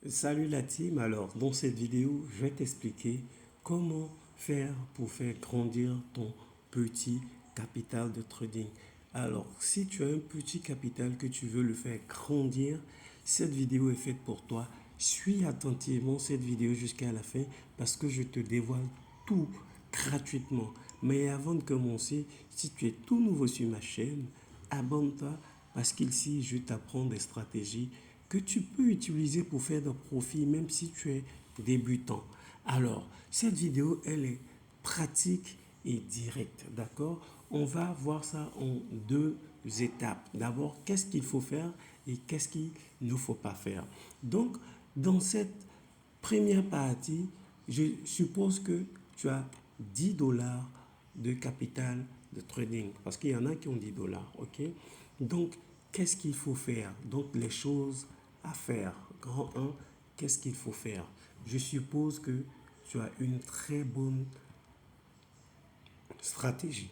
Salut la team, alors dans cette vidéo je vais t'expliquer comment faire pour faire grandir ton petit capital de trading. Alors si tu as un petit capital que tu veux le faire grandir, cette vidéo est faite pour toi. Suis attentivement cette vidéo jusqu'à la fin parce que je te dévoile tout gratuitement. Mais avant de commencer, si tu es tout nouveau sur ma chaîne, abonne-toi parce qu'ici je t'apprends des stratégies que tu peux utiliser pour faire des profits même si tu es débutant. Alors, cette vidéo, elle est pratique et directe, d'accord? On va voir ça en deux étapes. D'abord, qu'est-ce qu'il faut faire et qu'est-ce qu'il ne faut pas faire. Donc, dans cette première partie, je suppose que tu as 10 dollars de capital de trading parce qu'il y en a qui ont 10 dollars, ok? Donc, qu'est-ce qu'il faut faire? Donc, les choses à faire. Grand 1, qu'est-ce qu'il faut faire? Je suppose que tu as une très bonne stratégie.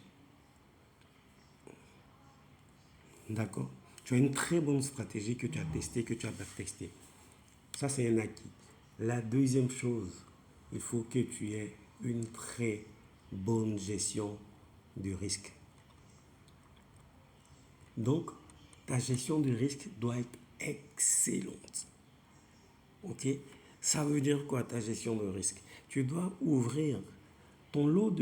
D'accord? Tu as une très bonne stratégie que tu as testée, que tu as backtestée. Ça, c'est un acquis. La deuxième chose, il faut que tu aies une très bonne gestion du risque. Donc, ta gestion du risque doit être excellente. Ok? Ça veut dire quoi ta gestion de risque? Tu dois ouvrir ton lot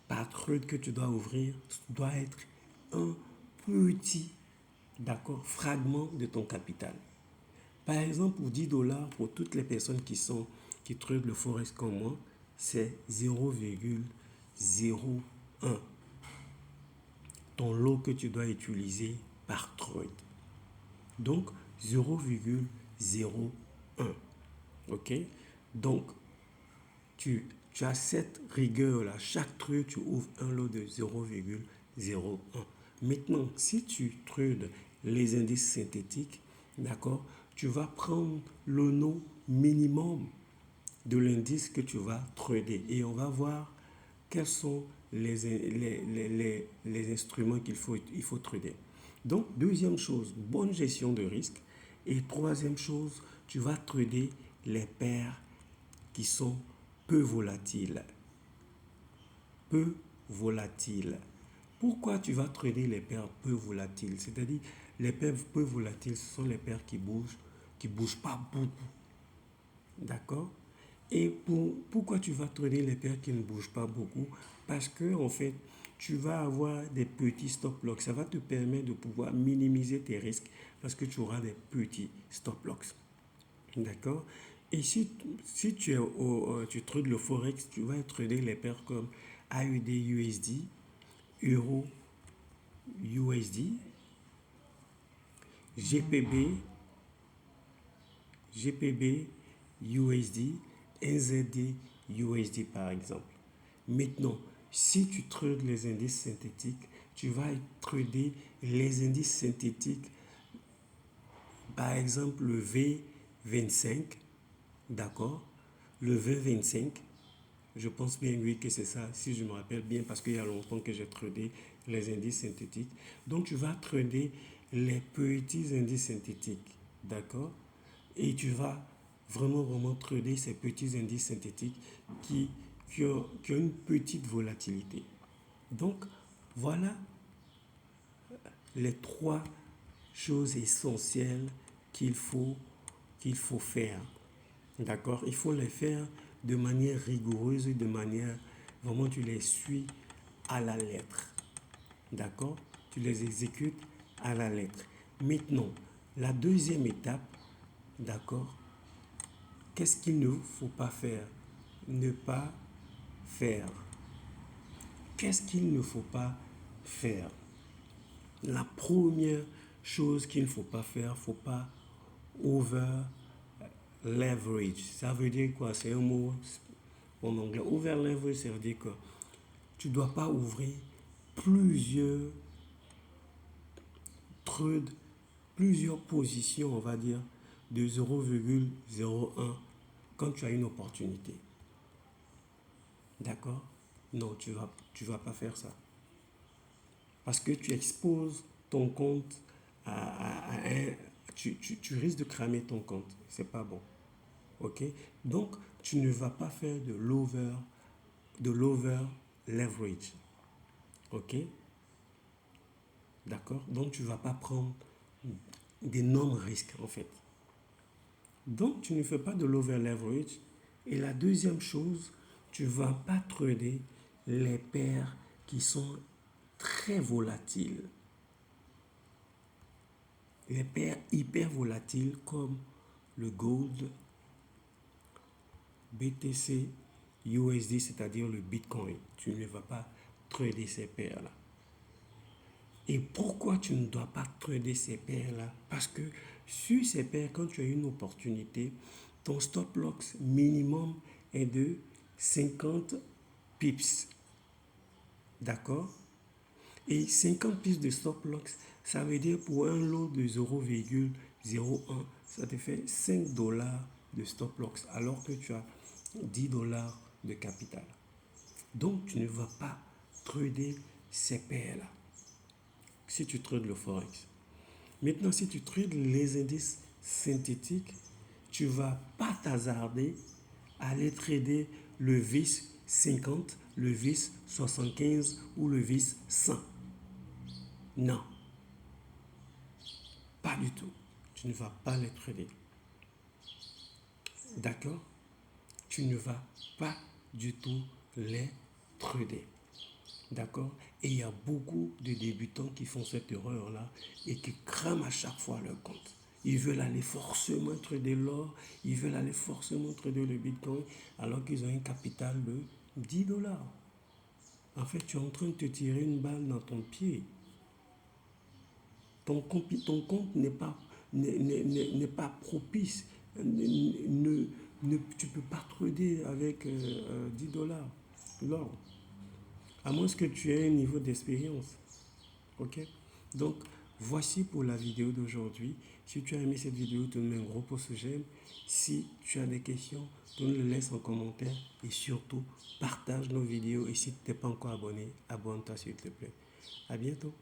par trade que tu dois ouvrir doit être un petit, d'accord, fragment de ton capital. Par exemple, pour 10 dollars, pour toutes les personnes qui tradent le forex comme moi, c'est 0,01 ton lot que tu dois utiliser par trade. Donc, 0,01. OK? Donc, tu as cette rigueur-là. Chaque trade, tu ouvres un lot de 0,01. Maintenant, si tu trades les indices synthétiques, d'accord, tu vas prendre le nom minimum de l'indice que tu vas trader et on va voir quels sont les instruments il faut trader. Donc, deuxième chose, bonne gestion de risque. Et troisième chose, tu vas trader les paires qui sont peu volatiles. Peu volatiles. Pourquoi tu vas trader les paires peu volatiles? C'est-à-dire, les paires peu volatiles, ce sont les paires qui bougent pas beaucoup. D'accord? Et pourquoi tu vas trader les paires qui ne bougent pas beaucoup? Parce que, en fait, tu vas avoir des petits stop loss. Ça va te permettre de pouvoir minimiser tes risques parce que tu auras des petits stop loss. D'accord? Et si tu trades le forex, tu vas trader les paires comme AUD USD, Euro USD, GPB, GPB USD, NZD USD par exemple. Maintenant, si tu trades les indices synthétiques, tu vas trader les indices synthétiques, par exemple le V25, d'accord? Le V25, je pense bien oui que c'est ça, si je me rappelle bien, parce qu'il y a longtemps que j'ai tradé les indices synthétiques. Donc tu vas trader les petits indices synthétiques, d'accord? Et tu vas vraiment trader ces petits indices synthétiques qui ont une petite volatilité. Donc voilà les trois choses essentielles qu'il faut, qu'il faut faire. D'accord? Il faut les faire de manière rigoureuse, de manière vraiment tu les suis à la lettre. D'accord? Tu les exécutes à la lettre. Maintenant, la deuxième étape, d'accord? Qu'est-ce qu'il ne faut pas faire? Ne pas faire. Qu'est-ce qu'il ne faut pas faire? La première chose qu'il ne faut pas faire, il ne faut pas over leverage. Ça veut dire quoi? C'est un mot en anglais. Over leverage, ça veut dire que tu ne dois pas ouvrir plusieurs trades, plusieurs positions, on va dire, de 0,01 quand tu as une opportunité. D'accord? Non, tu vas pas faire ça. Parce que tu exposes ton compte à tu risques de cramer ton compte. C'est pas bon. OK? Donc, tu ne vas pas faire de l'over leverage. OK? D'accord? Donc, tu ne vas pas prendre d'énormes risques, en fait. Donc, tu ne fais pas de l'over leverage. Et la deuxième chose, tu ne vas pas trader les paires qui sont très volatiles. Les paires hyper volatiles comme le gold, BTC, USD, c'est-à-dire le Bitcoin. Tu ne vas pas trader ces paires-là. Et pourquoi tu ne dois pas trader ces paires-là? Parce que sur ces paires, quand tu as une opportunité, ton stop loss minimum est de 50 pips. D'accord? Et 50 pips de stop loss, ça veut dire pour un lot de 0,01, ça te fait 5 dollars de stop loss alors que tu as 10 dollars de capital. Donc, tu ne vas pas trader ces paires-là si tu trades le forex. Maintenant, si tu trades les indices synthétiques, tu ne vas pas t'hasarder à aller trader le VIX 50, le VIX 75 ou le VIX 100. Non, pas du tout. Tu ne vas pas les trader. D'accord? Tu ne vas pas du tout les trader. D'accord? Et il y a beaucoup de débutants qui font cette erreur-là et qui crament à chaque fois leur compte. Ils veulent aller forcément trader l'or, ils veulent aller forcément trader le Bitcoin alors qu'ils ont un capital de 10 dollars. En fait, tu es en train de te tirer une balle dans ton pied. Ton compte n'est pas propice. Tu ne peux pas trader avec 10 dollars l'or. À moins que tu aies un niveau d'expérience. OK? Donc, voici pour la vidéo d'aujourd'hui. Si tu as aimé cette vidéo, donne-moi un gros pouce j'aime. Si tu as des questions, donne-le laisse en commentaire. Et surtout, partage nos vidéos. Et si tu n'es pas encore abonné, abonne-toi s'il te plaît. À bientôt.